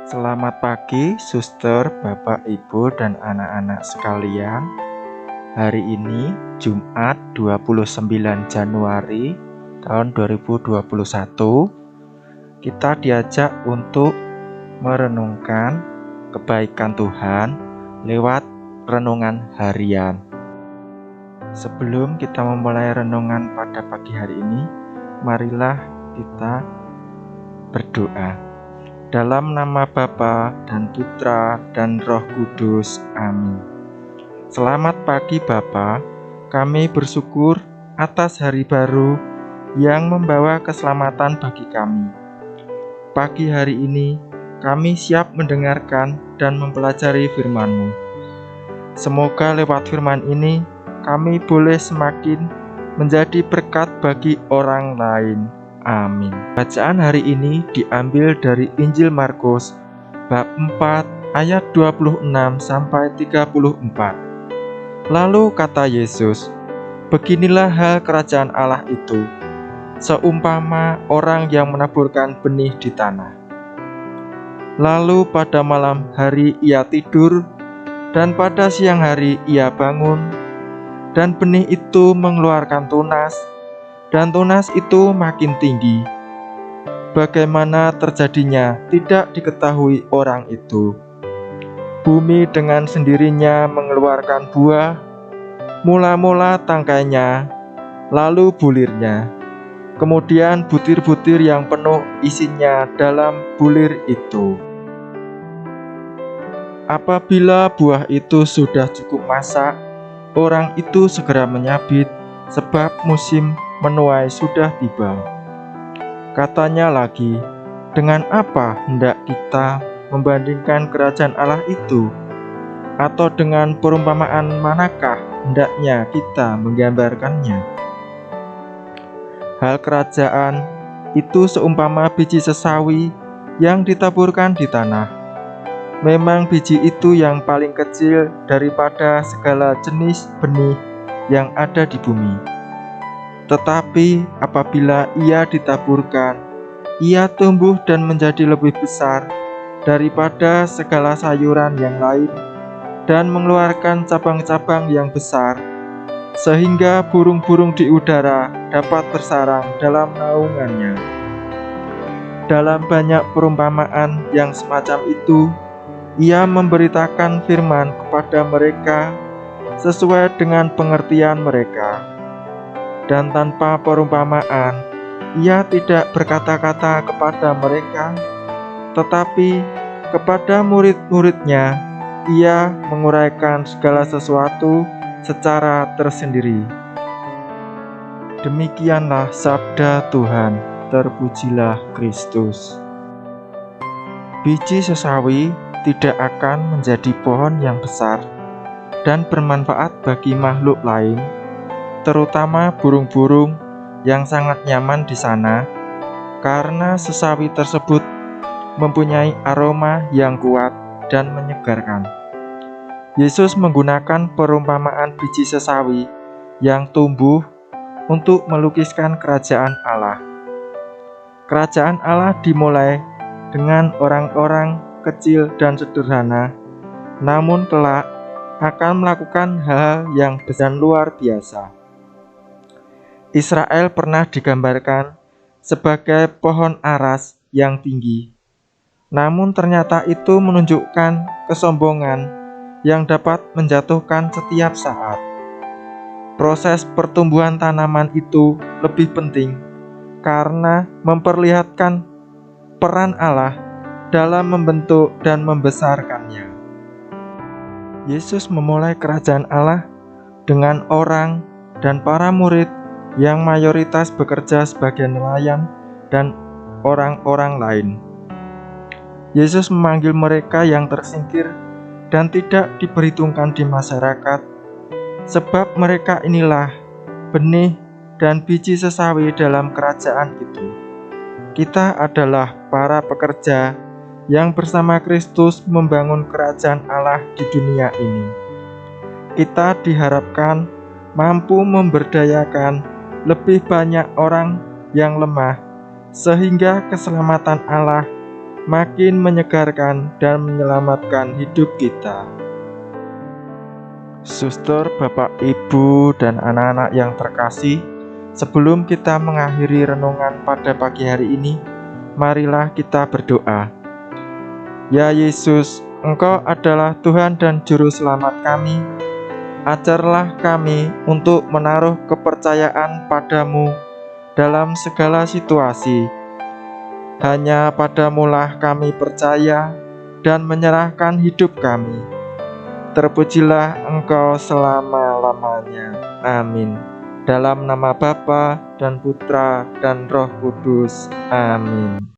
Selamat pagi, suster, bapak, ibu, dan anak-anak sekalian. Hari ini, Jumat 29 Januari tahun 2021, kita diajak untuk merenungkan kebaikan Tuhan lewat renungan harian. Sebelum kita memulai renungan pada pagi hari ini, marilah kita berdoa. Dalam nama Bapa dan Putra dan Roh Kudus. Amin. Selamat pagi Bapa, kami bersyukur atas hari baru yang membawa keselamatan bagi kami. Pagi hari ini, kami siap mendengarkan dan mempelajari firman-Mu. Semoga lewat firman ini, kami boleh semakin menjadi berkat bagi orang lain. Amin. Bacaan hari ini diambil dari Injil Markus bab 4 ayat 26 sampai 34. Lalu kata Yesus, "Beginilah hal kerajaan Allah itu, seumpama orang yang menaburkan benih di tanah. Lalu pada malam hari ia tidur, dan pada siang hari ia bangun, dan benih itu mengeluarkan tunas, dan tunas itu makin tinggi. Bagaimana terjadinya tidak diketahui orang itu. Bumi dengan sendirinya mengeluarkan buah, mula-mula tangkainya, lalu bulirnya, kemudian butir-butir yang penuh isinya dalam bulir itu. Apabila buah itu sudah cukup masak, orang itu segera menyabit, sebab musim menuai sudah tiba." Katanya lagi, "Dengan apa hendak kita membandingkan kerajaan Allah itu? Atau dengan perumpamaan manakah hendaknya kita menggambarkannya? Hal kerajaan itu seumpama biji sesawi yang ditaburkan di tanah. Memang biji itu yang paling kecil daripada segala jenis benih yang ada di bumi. Tetapi apabila ia ditaburkan, ia tumbuh dan menjadi lebih besar daripada segala sayuran yang lain dan mengeluarkan cabang-cabang yang besar, sehingga burung-burung di udara dapat bersarang dalam naungannya." Dalam banyak perumpamaan yang semacam itu, ia memberitakan firman kepada mereka sesuai dengan pengertian mereka. Dan tanpa perumpamaan, ia tidak berkata-kata kepada mereka, tetapi kepada murid-muridnya, ia menguraikan segala sesuatu secara tersendiri. Demikianlah sabda Tuhan, terpujilah Kristus. Biji sesawi tidak akan menjadi pohon yang besar dan bermanfaat bagi makhluk lain, terutama burung-burung yang sangat nyaman di sana, karena sesawi tersebut mempunyai aroma yang kuat dan menyegarkan. Yesus menggunakan perumpamaan biji sesawi yang tumbuh untuk melukiskan kerajaan Allah. Kerajaan Allah dimulai dengan orang-orang kecil dan sederhana, namun kelak akan melakukan hal yang besar dan luar biasa. Israel pernah digambarkan sebagai pohon aras yang tinggi, namun ternyata itu menunjukkan kesombongan yang dapat menjatuhkan setiap saat. Proses pertumbuhan tanaman itu lebih penting karena memperlihatkan peran Allah dalam membentuk dan membesarkannya. Yesus memulai kerajaan Allah dengan orang dan para murid yang mayoritas bekerja sebagai nelayan dan orang-orang lain. Yesus memanggil mereka yang tersingkir dan tidak diperhitungkan di masyarakat, sebab mereka inilah benih dan biji sesawi dalam kerajaan itu. Kita adalah para pekerja yang bersama Kristus membangun kerajaan Allah di dunia ini. Kita diharapkan mampu memberdayakan lebih banyak orang yang lemah, sehingga keselamatan Allah makin menyegarkan dan menyelamatkan hidup kita. Suster, Bapak, Ibu, dan anak-anak yang terkasih, sebelum kita mengakhiri renungan pada pagi hari ini, marilah kita berdoa. Ya Yesus, Engkau adalah Tuhan dan Juru Selamat kami. Ajarlah kami untuk menaruh kepercayaan padamu dalam segala situasi. Hanya padamulah kami percaya dan menyerahkan hidup kami. Terpujilah Engkau selama-lamanya. Amin. Dalam nama Bapa dan Putra dan Roh Kudus. Amin.